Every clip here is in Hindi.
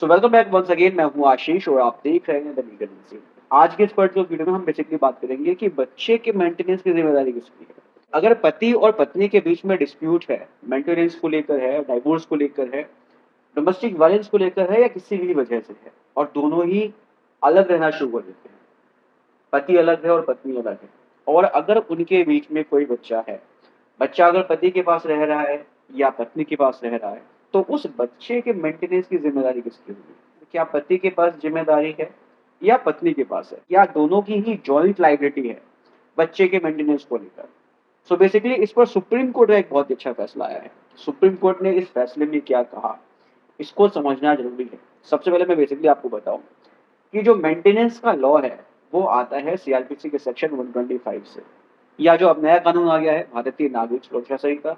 सो वेलकम बैक वंस अगेन। मैं हूँ आशीष और आप देख रहे हैं द लीगल इंस्टीट्यूट। आज के इस पर्टिकुलर वीडियो में हम बेसिकली बात करेंगे कि बच्चे के मेंटेनेंस की जिम्मेदारी किसकी है। अगर पति और पत्नी के बीच में डिस्प्यूट है, मेंटेनेंस को लेकर है, डाइवोर्स को लेकर है, डोमेस्टिक वायलेंस को लेकर है या किसी भी वजह से है और दोनों ही अलग रहना शुरू कर देते हैं, पति अलग है और पत्नी अलग है, और अगर उनके बीच में कोई बच्चा है, बच्चा अगर पति के पास रह रहा है या पत्नी के पास रह रहा है, तो उस बच्चे के मेंटेनेंस की जिम्मेदारी किसकी होगी? क्या पति के पास जिम्मेदारी है या पत्नी के पास है, या दोनों की ही जॉइंट लाइबिलिटी है बच्चे के मेंटेनेंस को लेकर? सो बेसिकली इस पर सुप्रीम कोर्ट का एक बहुत ही अच्छा फैसला आया है। सुप्रीम कोर्ट ने इस फैसले में क्या कहा, इसको समझना जरूरी है। सबसे पहले मैं बेसिकली आपको बताऊं कि जो मेंटेनेंस का लॉ है वो आता है सीआरपीसी के सेक्शन 125 से, या जो अब नया कानून आ गया है भारतीय नागरिक सुरक्षा संहिता,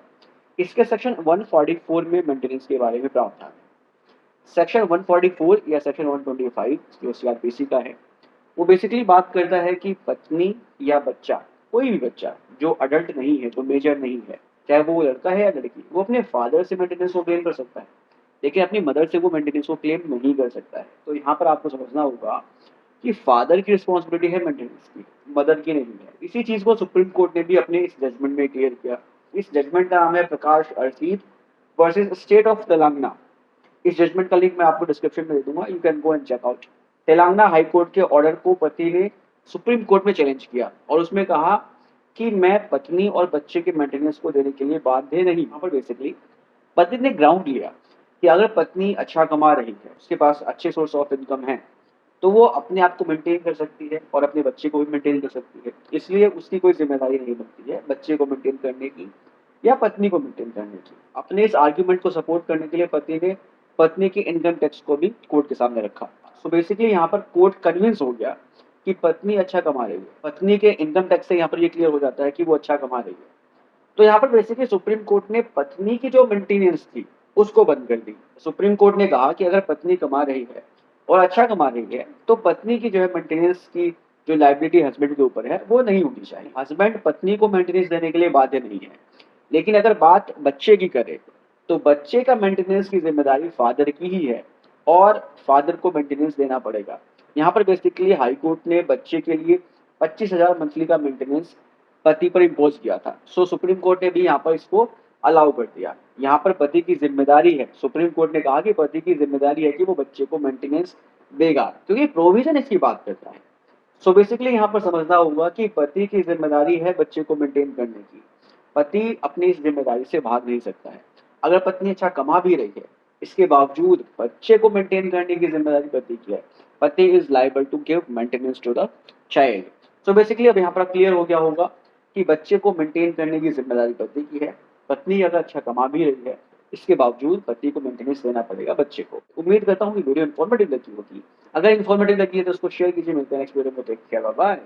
इसके सेक्शन 144 में मेंटेनेंस के बारे में प्रावधान है। सेक्शन 144 या सेक्शन 125 जो सीआरपीसी का है, वो बेसिकली बात करता है कि पत्नी या बच्चा, कोई भी बच्चा जो अडल्ट नहीं है, जो मेजर नहीं है, चाहे वो लड़का है या लड़की, वो अपने फादर से मेंटेनेंस को क्लेम कर सकता है, लेकिन अपनी मदर से वो मेंटेनेंस को क्लेम नहीं कर सकता है। तो यहाँ पर आपको समझना होगा कि फादर की रिस्पॉन्सिबिलिटी है मेंटेनेंस की, मदर की नहीं है। इसी चीज को सुप्रीम कोर्ट ने भी अपने इस जजमेंट में क्लियर किया। इस जजमेंट का नाम है प्रकाश Arshid versus state of Telangana. इस जजमेंट का लिंक मैं आपको डिस्क्रिप्शन में दे दूंगा, you can go and check out. Telangana high court के ऑर्डर को पति ने सुप्रीम कोर्ट में चैलेंज किया और उसमें कहा कि मैं पत्नी और बच्चे के मेंटेनेंस को देने के लिए बाध्य नहीं। यहाँ पर बेसिकली पति ने ग्राउंड लिया कि अगर पत्नी अच्छा कमा रही है, उसके पास अच्छे सोर्स ऑफ इनकम है, तो वो अपने आप को मेंटेन कर सकती है और अपने बच्चे को भी मेंटेन कर सकती है। इसलिए उसकी कोई जिम्मेदारी नहीं बनती है बच्चे को मेंटेन करने की या पत्नी को मेंटेन करने की। अपने इस आर्ग्यूमेंट को सपोर्ट करने के लिए पति ने पत्नी के इनकम टैक्स को भी कोर्ट के सामने रखा। सो बेसिकली यहाँ पर कोर्ट कन्विंस हो गया कि पत्नी अच्छा कमा रही है। पत्नी के इनकम टैक्स से यहाँ पर ये क्लियर हो जाता है कि वो अच्छा कमा रही है। तो यहाँ पर बेसिकली सुप्रीम कोर्ट ने पत्नी की जो मेंटेनेंस थी उसको बंद कर दी। सुप्रीम कोर्ट ने कहा कि अगर पत्नी कमा रही है और अच्छा कमा रही है, तो पत्नी की जो है मेंटेनेंस की जो लाइबिलिटी हस्बैंड के ऊपर है वो नहीं होनी चाहिए। हस्बैंड पत्नी को मेंटेनेंस देने के लिए बाध्य नहीं है। लेकिन अगर बात बच्चे की करें, तो बच्चे का मेंटेनेंस की जिम्मेदारी फादर की ही है और फादर को मेंटेनेंस देना पड़ेगा। यहाँ पर बेसिकली हाई कोर्ट ने बच्चे के लिए 25,000 मंथली का मेंटेनेंस पति पर इम्पोज किया था। सो सुप्रीम कोर्ट ने भी यहाँ पर इसको अलाउ कर दिया। यहाँ पर पति की जिम्मेदारी है, सुप्रीम कोर्ट ने कहा कि पति की जिम्मेदारी है कि वो बच्चे को मेंटेनेंस देगा, क्योंकि प्रोविजन इसकी बात करता है। सो बेसिकली यहाँ पर समझना होगा कि पति की जिम्मेदारी है बच्चे को मेंटेन करने की। पति अपनी इस जिम्मेदारी से भाग नहीं सकता है। अगर पत्नी अच्छा कमा भी रही है, इसके बावजूद बच्चे को मेंटेन करने की जिम्मेदारी पति की है। पति is liable to give maintenance to the child. So basically अब यहाँ पर क्लियर हो गया होगा कि बच्चे को मेंटेन करने की जिम्मेदारी पति की है। पत्नी अगर अच्छा कमा भी रही है, इसके बावजूद पति को मेंटेनेंस देना पड़ेगा बच्चे को। उम्मीद करता हूँ कि वीडियो इन्फॉर्मेटिव लगी होगी। अगर इन्फॉर्मेटिव लगी है तो उसको शेयर कीजिए। मिलते हैं नेक्स्ट वीडियो में। Take care, bye bye.